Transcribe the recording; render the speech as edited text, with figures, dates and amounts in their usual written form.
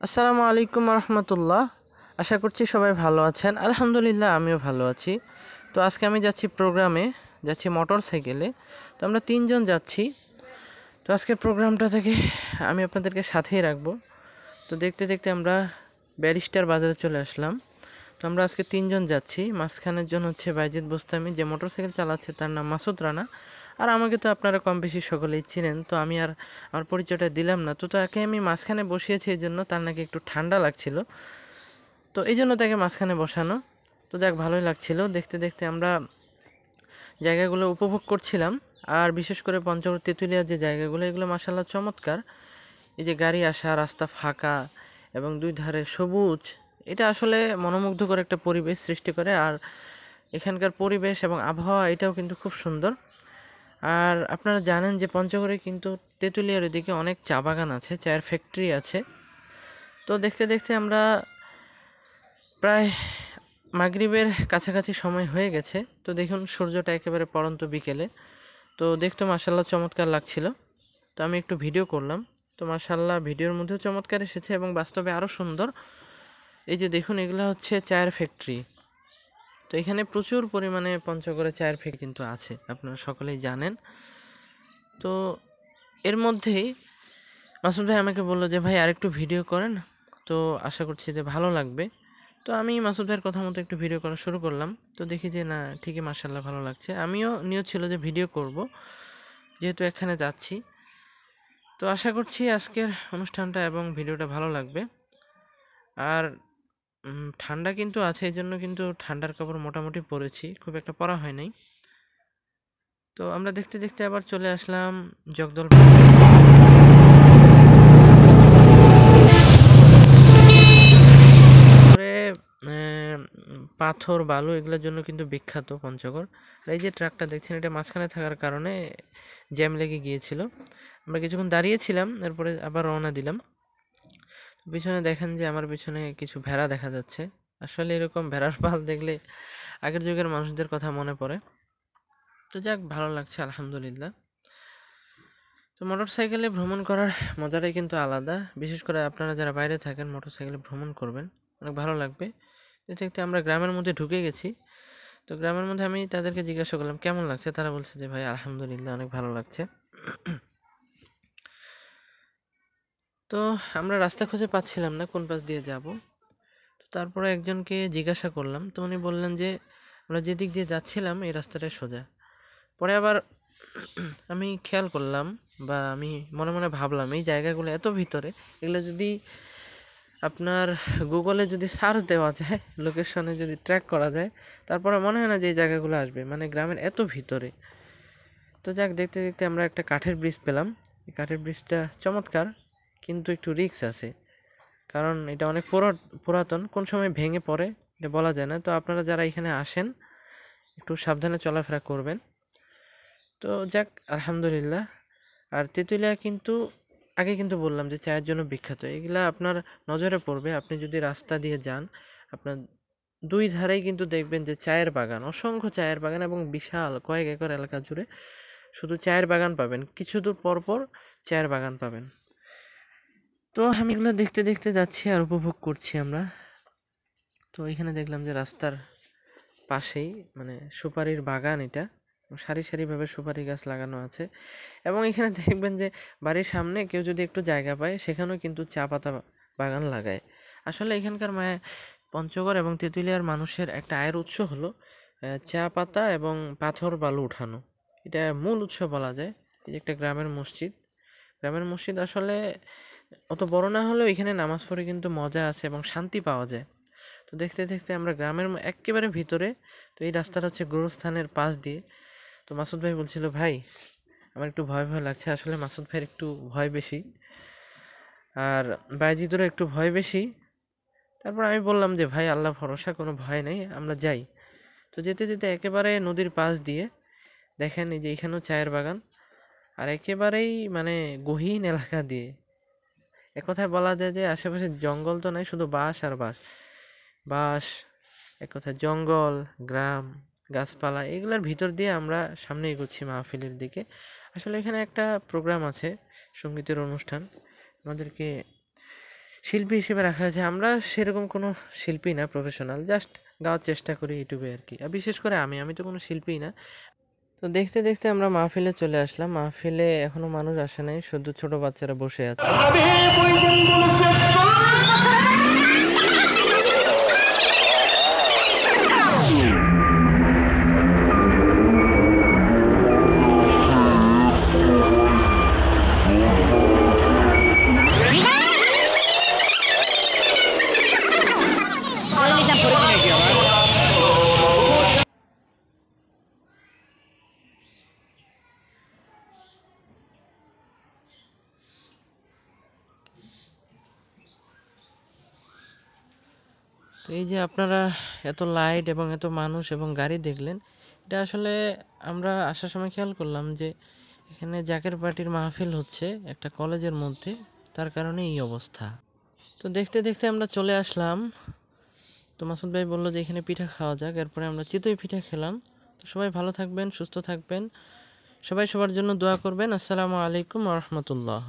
আসসালামু আলাইকুম রহমতুল্লাহ। আশা করছি সবাই ভালো আছেন। আলহামদুলিল্লাহ আমিও ভালো আছি। তো আজকে আমি যাচ্ছি প্রোগ্রামে, যাচ্ছি মোটর সাইকেলে। তো আমরা তিনজন যাচ্ছি। তো আজকের প্রোগ্রামটা থেকে আমি আপনাদেরকে সাথেই রাখবো। তো দেখতে দেখতে আমরা ব্যারিস্টার বাজারে চলে আসলাম। তো আমরা আজকে তিনজন যাচ্ছি। মাঝখানের জন হচ্ছে বাইজিদ বোস্তামি, যে মোটর সাইকেল চালাচ্ছে তার নাম মাসুদ রানা। আর আমাকে তো আপনারা কম বেশি সকলেই চিনেন, তো আমি আর আমার পরিচয়টা দিলাম না। তো তাকে আমি মাঝখানে বসিয়েছি এই জন্য, তার নাকি একটু ঠান্ডা লাগছিল, তো এই জন্য তাকে মাঝখানে বসানো। তো যাক, ভালোই লাগছিল। দেখতে দেখতে আমরা জায়গাগুলো উপভোগ করছিলাম। আর বিশেষ করে পঞ্চগড় তেঁতুলিয়ার যে জায়গাগুলো, এগুলো মাশাআল্লাহ চমৎকার। এই যে গাড়ি আসা, রাস্তা ফাঁকা এবং দুই ধারে সবুজ, এটা আসলে মনোমুগ্ধকর একটা পরিবেশ সৃষ্টি করে। আর এখানকার পরিবেশ এবং আবহাওয়া এটাও কিন্তু খুব সুন্দর। আর আপনারা জানেন যে পঞ্চগড়ে কিন্তু তেঁতুলিয়ার ওইদিকে অনেক চা বাগান আছে, চায়ের ফ্যাক্টরি আছে। তো দেখতে দেখতে আমরা প্রায় মাগরিবের কাছাকাছি সময় হয়ে গেছে। তো দেখুন সূর্যটা একেবারে পড়ন্ত বিকেলে। তো দেখতে মাশাআল্লাহ চমৎকার লাগছিল। তো আমি একটু ভিডিও করলাম। তো মাশাআল্লাহ ভিডিওর মধ্যেও চমৎকার এসেছে এবং বাস্তবে আরও সুন্দর। এই যে দেখুন, এগুলো হচ্ছে চায়ের ফ্যাক্টরি। তো এখানে প্রচুর পরিমাণে পঞ্চগড়ে চায়ের ফ্যাক্টরি কিন্তু আছে, আপনারা সকলেই জানেন। তো এর মধ্যেই মাসুদ ভাই আমাকে বললো যে ভাই আরেকটু ভিডিও করেন, তো আশা করছি যে ভালো লাগবে। তো আমি মাসুদ ভাইয়ের কথা মতো একটু ভিডিও করা শুরু করলাম। তো দেখি যে না, ঠিকই মাশাআল্লাহ ভালো লাগছে। আমিও নিয়ত ছিল যে ভিডিও করব, যেহেতু এখানে যাচ্ছি। তো আশা করছি আজকের অনুষ্ঠানটা এবং ভিডিওটা ভালো লাগবে। আর ঠান্ডা কিন্তু আছে, এই জন্য কিন্তু ঠান্ডার কাপড় মোটামুটি পরেছি, খুব একটা পরা হয় নাই। তো আমরা দেখতে দেখতে আবার চলে আসলাম জগদল করে। পাথর বালু এগুলোর জন্য কিন্তু বিখ্যাত পঞ্চগড়। আর এই যে ট্রাকটা দেখছেন, এটা মাঝখানে থাকার কারণে জ্যাম লেগে গিয়েছিল। আমরা কিছুক্ষণ দাঁড়িয়েছিলাম, এরপরে আবার রওনা দিলাম। পিছনে দেখেন যে আমার পিছনে কিছু ভেড়া দেখা যাচ্ছে। আসলে এরকম ভেড়ার পাল দেখলে আগের যুগের মানুষদের কথা মনে পড়ে। তো যাক, ভালো লাগছে আলহামদুলিল্লাহ। তো মোটর সাইকেলে ভ্রমণ করার মজাটাই কিন্তু আলাদা। বিশেষ করে আপনারা যারা বাইরে থাকেন, মোটর সাইকেলে ভ্রমণ করবেন, অনেক ভালো লাগবে। দেখতে দেখতে আমরা গ্রামের মধ্যে ঢুকে গেছি। তো গ্রামের মধ্যে আমি তাদেরকে জিজ্ঞাসা করলাম কেমন লাগছে, তারা বলছে যে ভাই আলহামদুলিল্লাহ অনেক ভালো লাগছে। তো আমরা রাস্তা খুঁজে পাচ্ছিলাম না কোন পাশ দিয়ে যাব। তো তারপরে একজনকে জিজ্ঞাসা করলাম, তো উনি বললেন যে আমরা যেদিক দিয়ে যাচ্ছিলাম এই রাস্তাটাই সোজা। পরে আবার আমি খেয়াল করলাম, বা আমি মনে মনে ভাবলাম, এই জায়গাগুলো এত ভিতরে, এগুলো যদি আপনার গুগলে যদি সার্চ দেওয়া যায়, লোকেশনে যদি ট্র্যাক করা যায়, তারপরে মনে হয় না যে এই জায়গাগুলো আসবে, মানে গ্রামের এত ভিতরে। তো যাক, দেখতে দেখতে আমরা একটা কাঠের ব্রিজ পেলাম। এই কাঠের ব্রিজটা চমৎকার, কিন্তু একটু রিস্ক আছে, কারণ এটা অনেক পুরাতন, কোন সময় ভেঙে পড়ে এটা বলা যায় না। তো আপনারা যারা এখানে আসেন একটু সাবধানে চলাফেরা করবেন। তো যাক, আলহামদুলিল্লাহ। আর তেঁতুলিয়া কিন্তু আগে কিন্তু বললাম যে চায়ের জন্য বিখ্যাত। এগুলা আপনার নজরে পড়বে, আপনি যদি রাস্তা দিয়ে যান, আপনার দুই ধারেই কিন্তু দেখবেন যে চায়ের বাগান, অসংখ্য চায়ের বাগান, এবং বিশাল কয়েক একর এলাকা জুড়ে শুধু চায়ের বাগান পাবেন, কিছু দূর পর পর চায়ের বাগান পাবেন। তো আমি এগুলো দেখতে দেখতে যাচ্ছি আর উপভোগ করছি আমরা। তো এখানে দেখলাম যে রাস্তার পাশেই মানে সুপারির বাগান, এটা সারি সারিভাবে সুপারি গাছ লাগানো আছে। এবং এখানে দেখবেন যে বাড়ির সামনে কেউ যদি একটু জায়গা পায়, সেখানেও কিন্তু চা পাতা বাগান লাগায়। আসলে এখানকার পঞ্চগড় এবং তেঁতুলিয়ার মানুষের একটা আয়ের উৎস হলো চা পাতা এবং পাথর বালু উঠানো, এটা মূল উৎস বলা যায়। এই যে একটা গ্রামের মসজিদ, গ্রামের মসজিদ আসলে অত বড় না হলেও এখানে নামাজ পড়ে কিন্তু মজা আছে এবং শান্তি পাওয়া যায়। তো দেখতে দেখতে আমরা গ্রামের একেবারে ভিতরে। তো এই রাস্তাটা হচ্ছে গোরস্থানের পাশ দিয়ে। তো মাসুদ ভাই বলছিল ভাই আমার একটু ভয় ভয় লাগছে। আসলে মাসুদ ভাইয়ের একটু ভয় বেশি, আর বাইজিদেরও একটু ভয় বেশি। তারপর আমি বললাম যে ভাই আল্লাহ ভরসা, কোনো ভয় নেই, আমরা যাই। তো যেতে যেতে একেবারে নদীর পাশ দিয়ে দেখেন এই যে এখানেও চায়ের বাগান, আর একেবারেই মানে গহীন এলাকা দিয়ে, একথায় বলা যায় যে আশেপাশে জঙ্গল তো নাই, শুধু বাঁশ আর বাঁশ বাঁশ, এক কথায় জঙ্গল, গ্রাম, গাছপালা, এগুলোর ভিতর দিয়ে আমরা সামনে এগোচ্ছি মাহফিলের দিকে। আসলে এখানে একটা প্রোগ্রাম আছে, সঙ্গীতের অনুষ্ঠান, আমাদেরকে শিল্পী হিসেবে রাখা হয়েছে। আমরা সেরকম কোনো শিল্পী না, প্রফেশনাল, জাস্ট গাওয়ার চেষ্টা করি ইউটিউবে আর কি। আর বিশেষ করে আমি তো কোনো শিল্পী না। তো দেখতে দেখতে আমরা মাহফিলে চলে আসলাম। মাহফিলে এখনো মানুষ আসে নাই, শুধু ছোট বাচ্চারা বসে আছে। তো এই যে আপনারা এত লাইট এবং এত মানুষ এবং গাড়ি দেখলেন, এটা আসলে আমরা আসার সময় খেয়াল করলাম যে এখানে জাকের পার্টির মাহফিল হচ্ছে একটা কলেজের মধ্যে, তার কারণে এই অবস্থা। তো দেখতে দেখতে আমরা চলে আসলাম। তো মাসুদ ভাই বললো যে এখানে পিঠা খাওয়া যাক, এরপরে আমরা চিতই পিঠা খেলাম। তো সবাই ভালো থাকবেন, সুস্থ থাকবেন, সবাই সবার জন্য দোয়া করবেন। আসসালামু আলাইকুম ওয়া রাহমাতুল্লাহ।